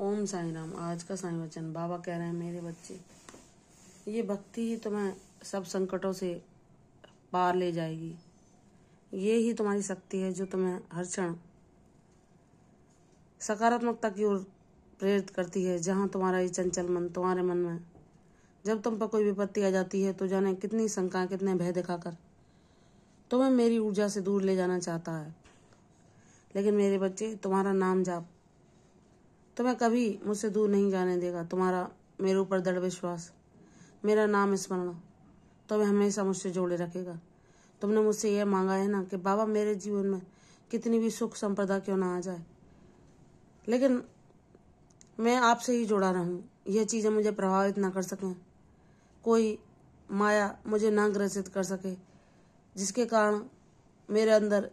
ओम साईं राम। आज का साईं वचन बाबा कह रहे हैं, मेरे बच्चे, ये भक्ति ही तुम्हें सब संकटों से पार ले जाएगी। ये ही तुम्हारी शक्ति है जो तुम्हें हर क्षण सकारात्मकता की ओर प्रेरित करती है। जहाँ तुम्हारा ये चंचल मन, तुम्हारे मन में जब तुम पर कोई विपत्ति आ जाती है तो जाने कितनी शंका, कितने भय दिखाकर तुम्हें मेरी ऊर्जा से दूर ले जाना चाहता है। लेकिन मेरे बच्चे, तुम्हारा नाम जाप तुम्हें कभी मुझसे दूर नहीं जाने देगा। तुम्हारा मेरे ऊपर दृढ़ विश्वास, मेरा नाम स्मरण तुम्हें हमेशा मुझसे जोड़े रखेगा। तुमने मुझसे यह मांगा है ना कि बाबा मेरे जीवन में कितनी भी सुख संपदा क्यों ना आ जाए, लेकिन मैं आपसे ही जुड़ा रहूं। यह चीज़ें मुझे प्रभावित ना कर सकें, कोई माया मुझे ना ग्रसित कर सके, जिसके कारण मेरे अंदर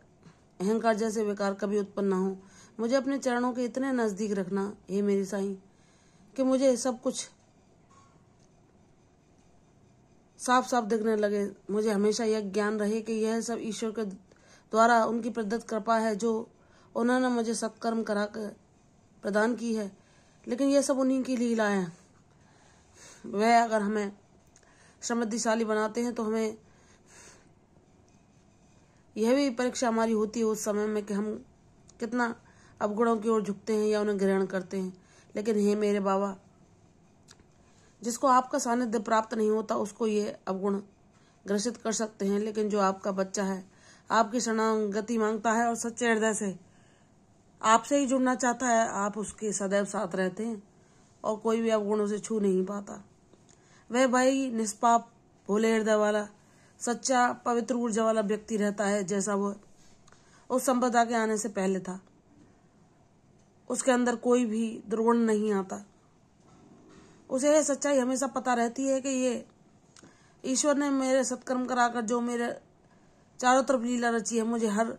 अहंकार जैसे विकार कभी उत्पन्न ना हो। मुझे अपने चरणों के इतने नज़दीक रखना हे मेरी साईं कि मुझे सब कुछ साफ साफ दिखने लगे। मुझे हमेशा यह ज्ञान रहे कि यह सब ईश्वर के द्वारा उनकी प्रदत्त कृपा है जो उन्होंने मुझे सत्कर्म करा कर प्रदान की है। लेकिन यह सब उन्हीं की लीला है। वह अगर हमें समृद्धिशाली बनाते हैं तो हमें यह भी परीक्षा हमारी होती है उस समय में कि हम कितना अवगुणों की ओर झुकते हैं या उन्हें ग्रहण करते हैं। लेकिन हे मेरे बाबा, जिसको आपका सानिध्य प्राप्त नहीं होता उसको ये अवगुण ग्रसित कर सकते हैं। लेकिन जो आपका बच्चा है, आपकी शरणागति मांगता है और सच्चे हृदय से आपसे ही जुड़ना चाहता है, आप उसके सदैव साथ रहते हैं और कोई भी अवगुण उसे छू नहीं पाता। वह भाई निष्पाप, भोले हृदय वाला, सच्चा, पवित्र ऊर्जा वाला व्यक्ति रहता है, जैसा वह उस संपदा के आने से पहले था। उसके अंदर कोई भी दुर्गुण नहीं आता। उसे यह सच्चाई हमेशा पता रहती है कि ये ईश्वर ने मेरे सत्कर्म कराकर जो मेरे चारों तरफ लीला रची है, मुझे हर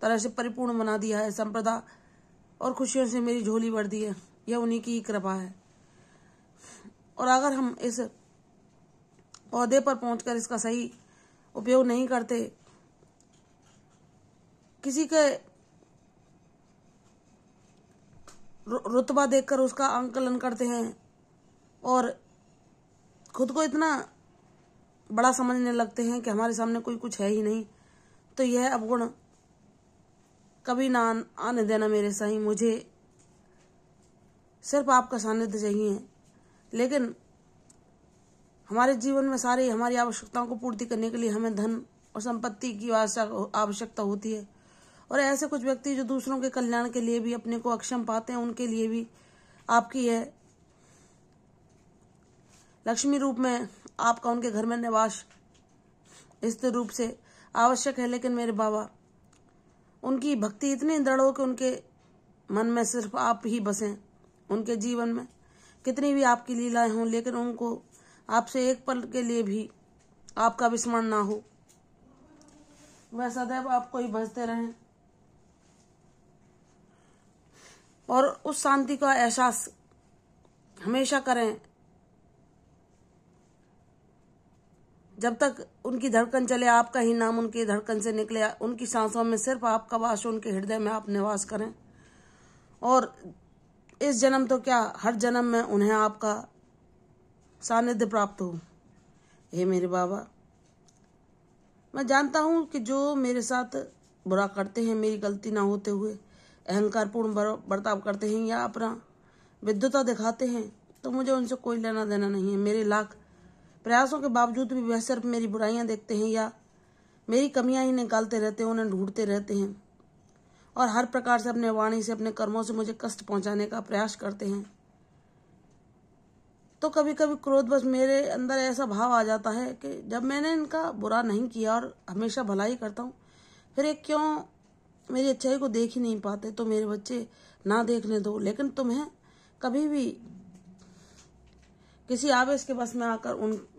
तरह से परिपूर्ण बना दिया है, संपदा और खुशियों से मेरी झोली भर दी है। यह उन्हीं की कृपा है। और अगर हम इस ओहदे पर पहुंचकर इसका सही उपयोग नहीं करते, किसी के रुतबा देखकर उसका आंकलन करते हैं और खुद को इतना बड़ा समझने लगते हैं कि हमारे सामने कोई कुछ है ही नहीं, तो यह अवगुण कभी ना आने देना मेरे साईं। मुझे सिर्फ आपका सानिध्य चाहिए। लेकिन हमारे जीवन में सारी हमारी आवश्यकताओं को पूर्ति करने के लिए हमें धन और संपत्ति की आवश्यकता होती है। और ऐसे कुछ व्यक्ति जो दूसरों के कल्याण के लिए भी अपने को अक्षम पाते हैं, उनके लिए भी आपकी यह लक्ष्मी रूप में आपका उनके घर में निवास स्थिर रूप से आवश्यक है। लेकिन मेरे बाबा, उनकी भक्ति इतनी दृढ़ हो कि उनके मन में सिर्फ आप ही बसें। उनके जीवन में कितनी भी आपकी लीलाएं हों, लेकिन उनको आपसे एक पल के लिए भी आपका विस्मरण ना हो। वह सदैव आपको ही भजते रहें और उस शांति का एहसास हमेशा करें। जब तक उनकी धड़कन चले, आपका ही नाम उनकी धड़कन से निकले, उनकी सांसों में सिर्फ आपका वास, उनके हृदय में आप निवास करें। और इस जन्म तो क्या, हर जन्म में उन्हें आपका सानिध्य प्राप्त हो। हे मेरे बाबा, मैं जानता हूं कि जो मेरे साथ बुरा करते हैं, मेरी गलती ना होते हुए अहंकारपूर्ण बर्ताव करते हैं या अपना विद्वता दिखाते हैं, तो मुझे उनसे कोई लेना देना नहीं है। मेरे लाख प्रयासों के बावजूद भी वह सिर्फ मेरी बुराइयां देखते हैं या मेरी कमियां ही निकालते रहते हैं, उन्हें ढूंढते रहते हैं और हर प्रकार से अपने वाणी से, अपने कर्मों से मुझे कष्ट पहुंचाने का प्रयास करते हैं। तो कभी कभी क्रोधवश मेरे अंदर ऐसा भाव आ जाता है कि जब मैंने इनका बुरा नहीं किया और हमेशा भला ही करता हूँ, फिर ये क्यों मेरी अच्छाई को देख ही नहीं पाते। तो मेरे बच्चे, ना देखने दो। लेकिन तुम्हें कभी भी किसी आवेश के बस में आकर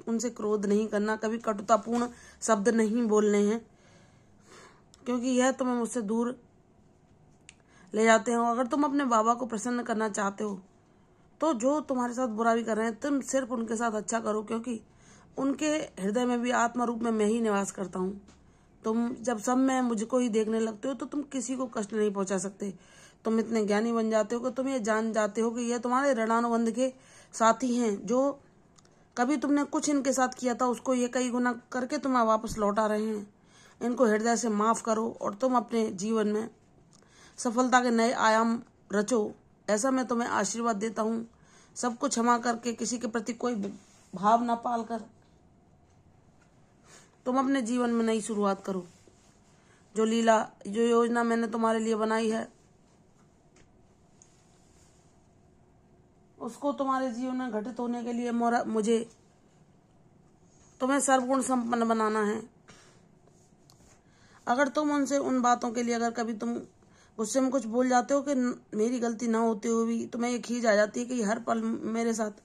उनसे क्रोध नहीं करना, कभी कटुतापूर्ण शब्द नहीं बोलने हैं, क्योंकि यह तुम्हें मुझसे दूर ले जाते हो। अगर तुम अपने बाबा को प्रसन्न करना चाहते हो तो जो तुम्हारे साथ बुरा भी कर रहे हैं, तुम सिर्फ उनके साथ अच्छा करो, क्योंकि उनके हृदय में भी आत्मा रूप में मैं ही निवास करता हूँ। तुम जब सब में मुझको ही देखने लगते हो तो तुम किसी को कष्ट नहीं पहुंचा सकते, तुम इतने ज्ञानी बन जाते हो कि तुम ये जान जाते हो कि ये तुम्हारे ऋणानुबंध के साथी हैं, जो कभी तुमने कुछ इनके साथ किया था उसको ये कई गुना करके तुम्हें वापस लौटा रहे हैं। इनको हृदय से माफ करो और तुम अपने जीवन में सफलता के नए आयाम रचो, ऐसा मैं तुम्हें आशीर्वाद देता हूँ। सबको क्षमा करके, किसी के प्रति कोई भाव ना पाल कर तुम अपने जीवन में नई शुरुआत करो। जो लीला, जो योजना मैंने तुम्हारे लिए बनाई है, उसको तुम्हारे जीवन में घटित होने के लिए मुझे तुम्हें सर्वगुण संपन्न बनाना है। अगर तुम उनसे उन बातों के लिए, अगर कभी तुम गुस्से में कुछ बोल जाते हो कि मेरी गलती ना होते हुए भी तुम्हें ये खींच आ जाती है कि हर पल मेरे साथ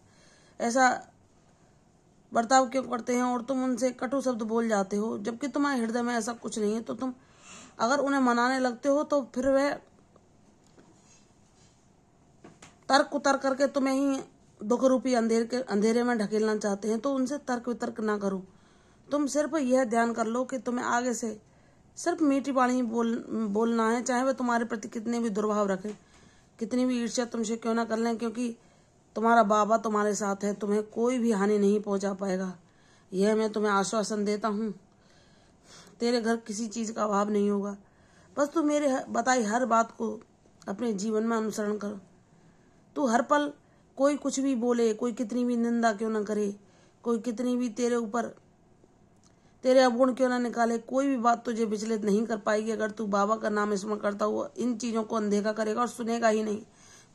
ऐसा बर्ताव क्यों करते हैं, और तुम उनसे कटु शब्द बोल जाते हो जबकि तुम्हारे हृदय में ऐसा कुछ नहीं है, तो तुम अगर उन्हें मनाने लगते हो तो फिर वह तर्क उतर करके तुम्हें ही दुख रूपी अंधेरे में ढकेलना चाहते हैं। तो उनसे तर्क वितर्क ना करो। तुम सिर्फ यह ध्यान कर लो कि तुम्हें आगे से सिर्फ मीठी वाणी बोलना है, चाहे वह तुम्हारे प्रति कितने भी दुर्भाव रखें, कितनी भी ईर्ष्या तुमसे क्यों ना कर लें, क्योंकि तुम्हारा बाबा तुम्हारे साथ है, तुम्हें कोई भी हानि नहीं पहुंचा पाएगा। यह मैं तुम्हें आश्वासन देता हूँ। तेरे घर किसी चीज का अभाव नहीं होगा। बस तू मेरे बताई हर बात को अपने जीवन में अनुसरण कर। तू हर पल कोई कुछ भी बोले, कोई कितनी भी निंदा क्यों ना करे, कोई कितनी भी तेरे ऊपर तेरे अवगुण क्यों ना निकाले, कोई भी बात तुझे विचलित नहीं कर पाएगी अगर तू बाबा का नाम स्मरण करता हुआ इन चीजों को अनदेखा करेगा और सुनेगा ही नहीं।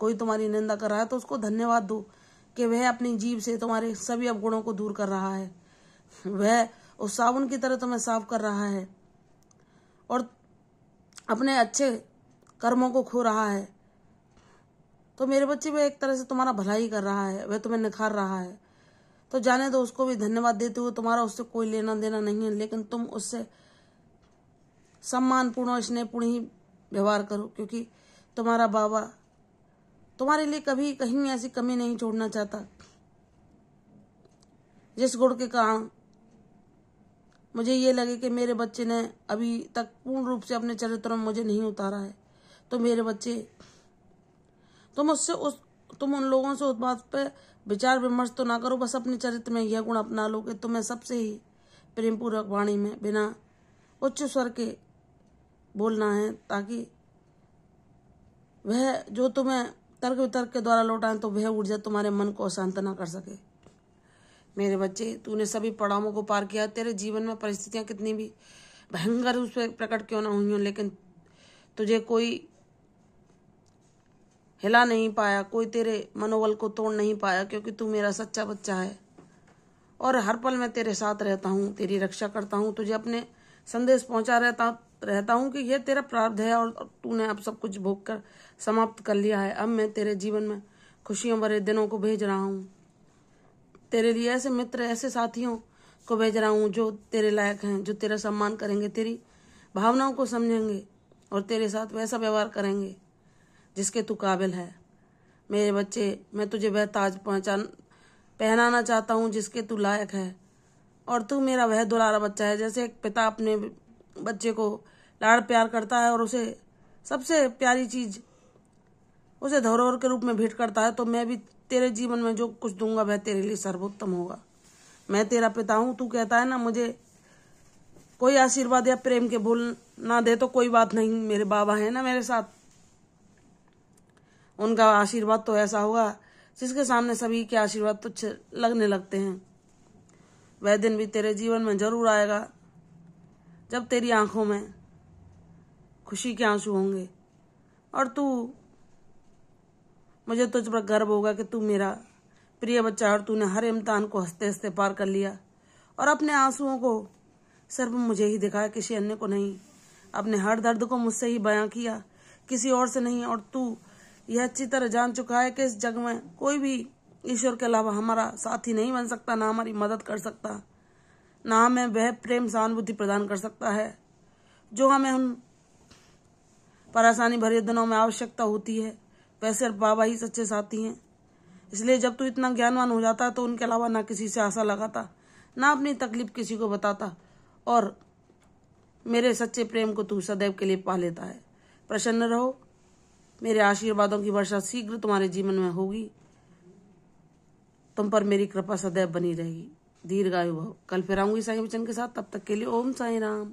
कोई तुम्हारी निंदा कर रहा है तो उसको धन्यवाद दो कि वह अपनी जीभ से तुम्हारे सभी अवगुणों को दूर कर रहा है। वह उस साबुन की तरह तुम्हें साफ कर रहा है और अपने अच्छे कर्मों को खो रहा है। तो मेरे बच्चे, वह एक तरह से तुम्हारा भला ही कर रहा है, वह तुम्हें निखार रहा है। तो जाने दो, उसको भी धन्यवाद देते हुए तुम्हारा उससे कोई लेना देना नहीं है, लेकिन तुम उससे सम्मानपूर्ण और स्नेहपूर्ण ही व्यवहार करो, क्योंकि तुम्हारा बाबा तुम्हारे लिए कभी कहीं ऐसी कमी नहीं छोड़ना चाहता जिस गुण के कारण मुझे ये लगे कि मेरे बच्चे ने अभी तक पूर्ण रूप से अपने चरित्र में मुझे नहीं उतारा है। तो मेरे बच्चे, तुम उन लोगों से उस बात पे विचार विमर्श तो ना करो, बस अपने चरित्र में यह गुण अपना लो कि तुम्हें सबसे ही प्रेम पूर्वक वाणी में बिना उच्च स्वर के बोलना है, ताकि वह जो तुम्हें तर्क वितर्क के द्वारा लौटाए तो वह ऊर्जा तुम्हारे मन को अशांत ना कर सके। मेरे बच्चे, तूने सभी पड़ावों को पार किया। तेरे जीवन में परिस्थितियां कितनी भी भयंकर रूप से प्रकट क्यों ना हुई हो, लेकिन तुझे कोई हिला नहीं पाया, कोई तेरे मनोबल को तोड़ नहीं पाया, क्योंकि तू मेरा सच्चा बच्चा है और हर पल मैं तेरे साथ रहता हूँ, तेरी रक्षा करता हूँ, तुझे अपने संदेश पहुंचा रहता हूँ कि यह तेरा प्रारब्ध है और तूने अब सब कुछ भोग कर समाप्त कर लिया है। अब मैं तेरे जीवन में खुशियों भरे दिनों को भेज रहा हूँ, तेरे लिए ऐसे मित्र, ऐसे साथियों को भेज रहा हूँ जो तेरे लायक हैं, जो तेरा सम्मान करेंगे, तेरी भावनाओं को समझेंगे और तेरे साथ वैसा व्यवहार करेंगे जिसके तू काबिल है। मेरे बच्चे, मैं तुझे वह ताज पहनाना चाहता हूँ जिसके तू लायक है, और तू मेरा वह दुलारा बच्चा है। जैसे एक पिता अपने बच्चे को लाड़ प्यार करता है और उसे सबसे प्यारी चीज उसे धरोहर के रूप में भेंट करता है, तो मैं भी तेरे जीवन में जो कुछ दूंगा वह तेरे लिए सर्वोत्तम होगा। मैं तेरा पिता हूँ। तू कहता है ना मुझे कोई आशीर्वाद या प्रेम के बोल ना दे, तो कोई बात नहीं, मेरे बाबा है ना मेरे साथ, उनका आशीर्वाद तो ऐसा होगा जिसके सामने सभी के आशीर्वाद तुच्छ लगने लगते हैं। वह दिन भी तेरे जीवन में जरूर आएगा जब तेरी आंखों में खुशी के आंसू होंगे और मुझे तुझ पर गर्व होगा कि तू मेरा प्रिय बच्चा, और तूने हर इम्तिहान को हंसते हंसते पार कर लिया और अपने आंसुओं को सिर्फ मुझे ही दिखाया, किसी अन्य को नहीं। अपने हर दर्द को मुझसे ही बयां किया, किसी और से नहीं। और तू यह अच्छी तरह जान चुका है कि इस जग में कोई भी ईश्वर के अलावा हमारा साथी नहीं बन सकता, ना हमारी मदद कर सकता, ना हमें वह प्रेम सहानुभूति प्रदान कर सकता है जो हमें उन परेशानी भरे दिनों में आवश्यकता होती है। वह सिर्फ बाबा ही सच्चे साथी हैं। इसलिए जब तू इतना ज्ञानवान हो जाता है तो उनके अलावा ना किसी से आशा लगाता, ना अपनी तकलीफ किसी को बताता, और मेरे सच्चे प्रेम को तू सदैव के लिए पा लेता है। प्रसन्न रहो, मेरे आशीर्वादों की वर्षा शीघ्र तुम्हारे जीवन में होगी। तुम पर मेरी कृपा सदैव बनी रहेगी। दीर्घायु भव। कल फिर आऊंगी साईं वचन के साथ। तब तक के लिए ओम साईं राम।